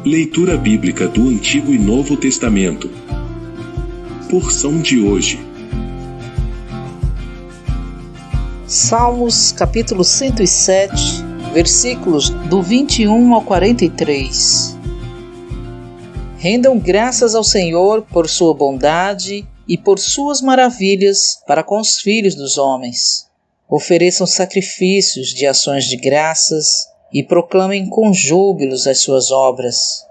Leitura bíblica do Antigo e Novo Testamento. Porção de hoje. Salmos capítulo 107, versículos do 21 ao 43. Rendam graças ao Senhor por sua bondade e por suas maravilhas para com os filhos dos homens. Ofereçam sacrifícios de ações de graças e proclamem com júbilos as suas obras.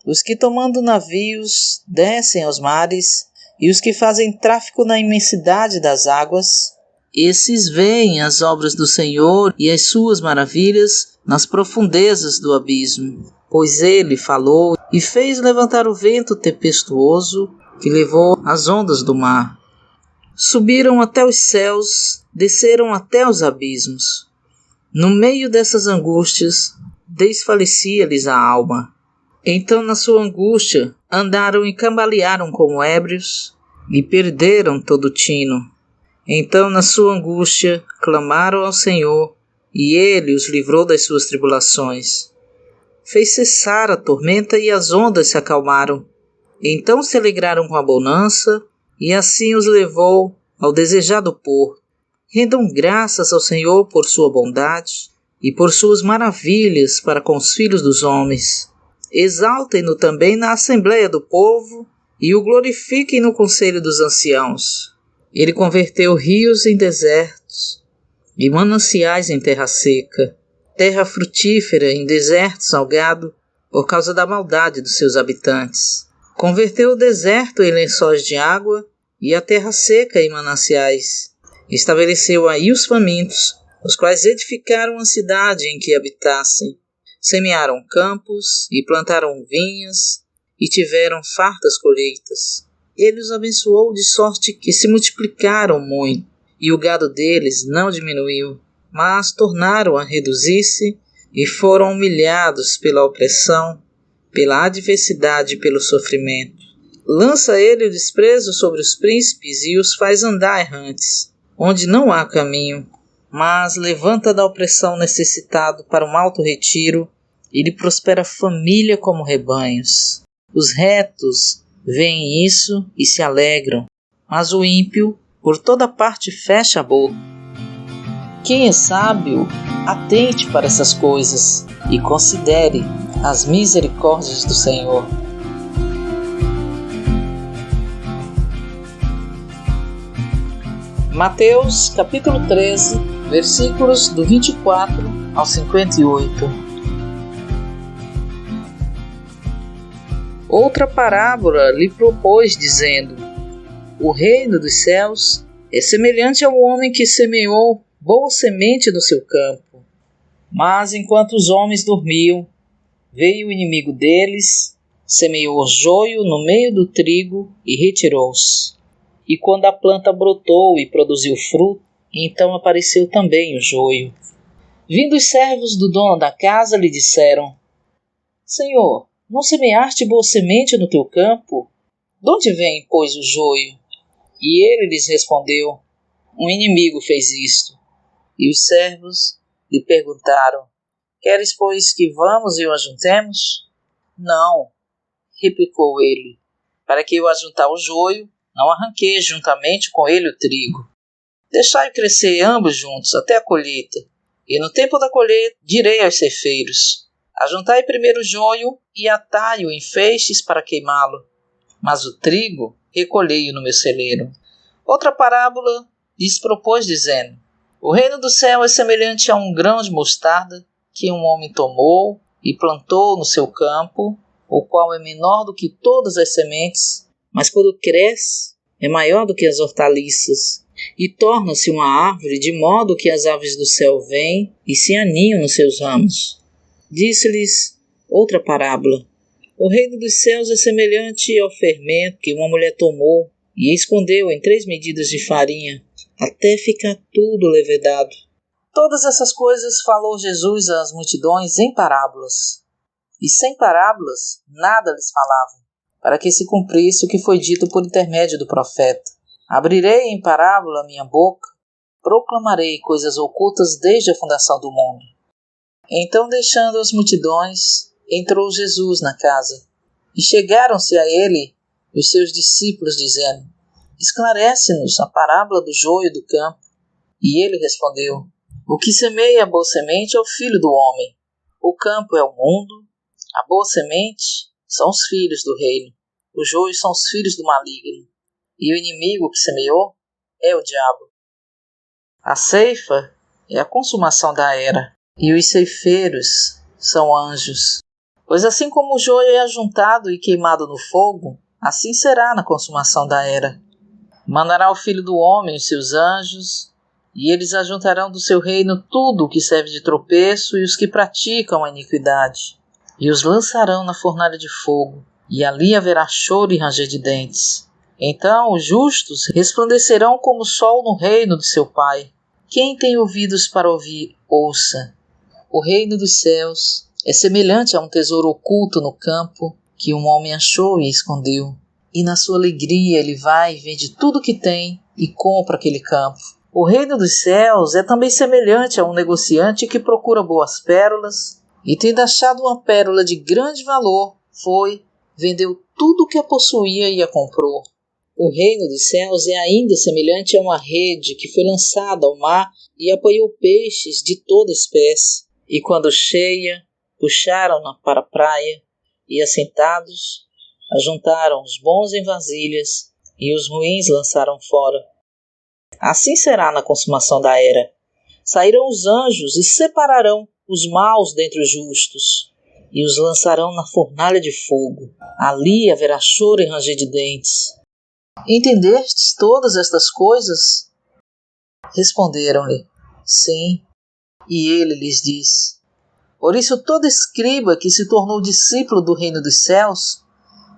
Os que tomando navios descem aos mares e os que fazem tráfico na imensidade das águas, esses veem as obras do Senhor e as suas maravilhas nas profundezas do abismo. Pois ele falou e fez levantar o vento tempestuoso que levou as ondas do mar. Subiram até os céus, desceram até os abismos. No meio dessas angústias, desfalecia-lhes a alma. Então, na sua angústia, andaram e cambalearam como ébrios e perderam todo o tino. Então, na sua angústia, clamaram ao Senhor e ele os livrou das suas tribulações. Fez cessar a tormenta e as ondas se acalmaram. Então se alegraram com a bonança e assim os levou ao desejado porto. Rendam graças ao Senhor por sua bondade e por suas maravilhas para com os filhos dos homens. Exaltem-no também na assembleia do povo e o glorifiquem no conselho dos anciãos. Ele converteu rios em desertos e mananciais em terra seca, terra frutífera em deserto salgado por causa da maldade dos seus habitantes. Converteu o deserto em lençóis de água e a terra seca em mananciais. Estabeleceu aí os famintos, os quais edificaram a cidade em que habitassem. Semearam campos e plantaram vinhas e tiveram fartas colheitas. Ele os abençoou de sorte que se multiplicaram muito, e o gado deles não diminuiu, mas tornaram a reduzir-se e foram humilhados pela opressão, pela adversidade e pelo sofrimento. Lança ele o desprezo sobre os príncipes e os faz andar errantes, onde não há caminho, mas levanta da opressão necessitado para um alto retiro, ele prospera a família como rebanhos. Os retos veem isso e se alegram, mas o ímpio por toda parte fecha a boca. Quem é sábio, atente para essas coisas e considere as misericórdias do Senhor. Mateus capítulo 13, versículos do 24 ao 58. Outra parábola lhe propôs, dizendo: O reino dos céus é semelhante ao homem que semeou boa semente no seu campo. Mas enquanto os homens dormiam, veio o inimigo deles, semeou joio no meio do trigo e retirou-se. E quando a planta brotou e produziu fruto, então apareceu também o joio. Vindo os servos do dono da casa, lhe disseram: Senhor, não semeaste boa semente no teu campo? De onde vem, pois, o joio? E ele lhes respondeu: Um inimigo fez isto. E os servos lhe perguntaram: Queres, pois, que vamos e o ajuntemos? Não, replicou ele, para que eu ajuntar o joio, não arranquei juntamente com ele o trigo. Deixai crescer ambos juntos até a colheita, e no tempo da colheita direi aos ceifeiros: Ajuntai primeiro o joio e atai-o em feixes para queimá-lo, mas o trigo recolhei-o no meu celeiro. Outra parábola lhes propôs, dizendo: O reino do céu é semelhante a um grão de mostarda que um homem tomou e plantou no seu campo, o qual é menor do que todas as sementes, mas quando cresce é maior do que as hortaliças, e torna-se uma árvore, de modo que as aves do céu vêm e se aninham nos seus ramos. Disse-lhes outra parábola: O reino dos céus é semelhante ao fermento que uma mulher tomou e escondeu em 3 medidas de farinha, até ficar tudo levedado. Todas essas coisas falou Jesus às multidões em parábolas. E sem parábolas nada lhes falava, para que se cumprisse o que foi dito por intermédio do profeta: Abrirei em parábola a minha boca, proclamarei coisas ocultas desde a fundação do mundo. Então, deixando as multidões, entrou Jesus na casa, e chegaram-se a ele os seus discípulos, dizendo: esclarece-nos a parábola do joio do campo. E ele respondeu: o que semeia a boa semente é o filho do homem. O campo é o mundo, a boa semente são os filhos do reino, os joios são os filhos do maligno, e o inimigo que semeou é o diabo. A ceifa é a consumação da era, e os ceifeiros são anjos. Pois assim como o joio é ajuntado e queimado no fogo, assim será na consumação da era. Mandará o Filho do Homem os seus anjos, e eles ajuntarão do seu reino tudo o que serve de tropeço e os que praticam a iniquidade, e os lançarão na fornalha de fogo, e ali haverá choro e ranger de dentes. Então os justos resplandecerão como o sol no reino de seu Pai. Quem tem ouvidos para ouvir, ouça. O reino dos céus é semelhante a um tesouro oculto no campo, que um homem achou e escondeu. E na sua alegria ele vai e vende tudo o que tem e compra aquele campo. O reino dos céus é também semelhante a um negociante que procura boas pérolas, e tendo achado uma pérola de grande valor, foi, vendeu tudo o que a possuía e a comprou. O reino dos céus é ainda semelhante a uma rede que foi lançada ao mar e apanhou peixes de toda espécie. E quando cheia, puxaram-na para a praia, e assentados, ajuntaram os bons em vasilhas, e os ruins lançaram fora. Assim será na consumação da era. Sairão os anjos e separarão os maus dentre os justos, e os lançarão na fornalha de fogo. Ali haverá choro e ranger de dentes. Entendestes todas estas coisas? Responderam-lhe: sim. E ele lhes disse: por isso todo escriba que se tornou discípulo do reino dos céus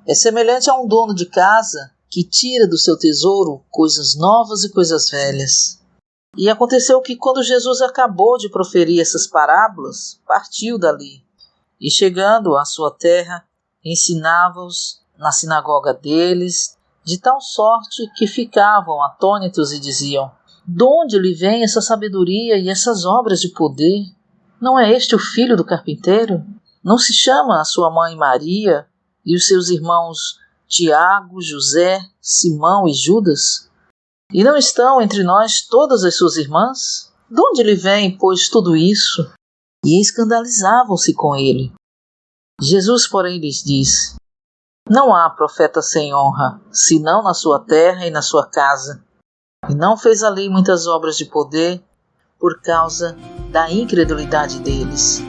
é semelhante a um dono de casa que tira do seu tesouro coisas novas e coisas velhas. E aconteceu que, quando Jesus acabou de proferir essas parábolas, partiu dali, e chegando à sua terra, ensinava-os na sinagoga deles, de tal sorte que ficavam atônitos e diziam: de onde lhe vem essa sabedoria e essas obras de poder? Não é este o filho do carpinteiro? Não se chama a sua mãe Maria e os seus irmãos Tiago, José, Simão e Judas? E não estão entre nós todas as suas irmãs? De onde lhe vem, pois, tudo isso? E escandalizavam-se com ele. Jesus, porém, lhes disse: não há profeta sem honra, senão na sua terra e na sua casa. E não fez ali muitas obras de poder por causa da incredulidade deles.